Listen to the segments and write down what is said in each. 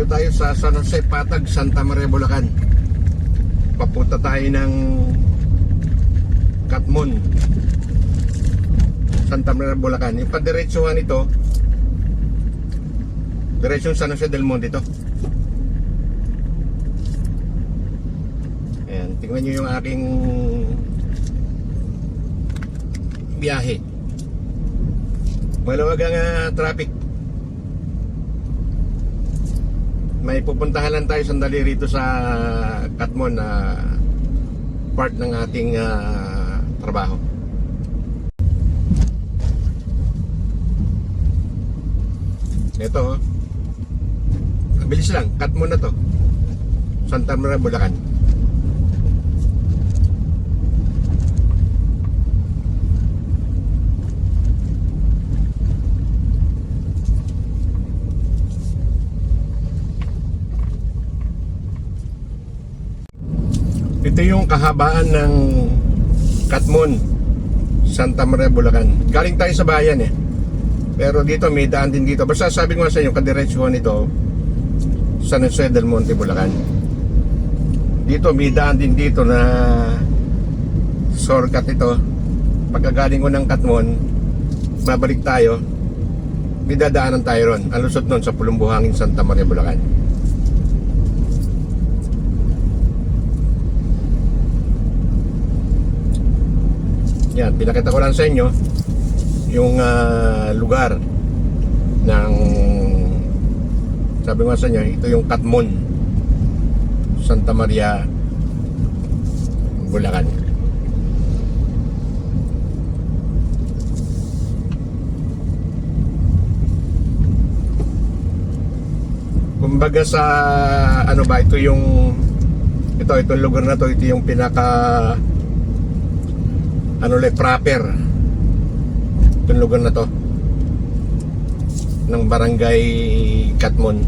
tayo sa San Jose, Patag, Santa Maria, Bulacan. Papunta tayo ng Katmon, Santa Maria, Bulacan. Yung padiretsuhan ito, diretsyon San Jose del Monte ito. Ayan, tingnan nyo yung aking biyahe. Maluwag ang traffic. May pupuntahan lang tayo sandali rito sa Katmon na part ng ating trabaho. Ito, mabilis lang, Katmon na to, Santa Maria, Bulacan. Ito yung kahabaan ng Katmon, Santa Maria, Bulacan. Galing tayo sa bayan eh, pero dito may daan din dito. Basta sabi ko nga sa inyo, kadiretsuhan ito San Jose del Monte, Bulacan. Dito may daan din dito na shortcut ito. Pagkagaling ko ng Katmon, babalik tayo, may dadaanan tayo ron. Ang lusot nun sa Pulumbuhangin, Santa Maria, Bulacan. Yan, pinakita ko lang sa inyo yung lugar ng, sabi ko sa inyo, ito yung Katmon, Santa Maria, Bulacan. Kumbaga sa ano ba, ito yung itong lugar na to, ito yung pinaka proper itong lugar na to ng barangay Katmon.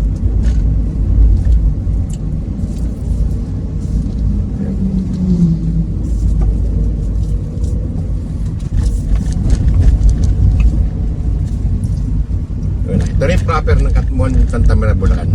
Ito rin proper ng Katmon, Santa Maria, Bulacan.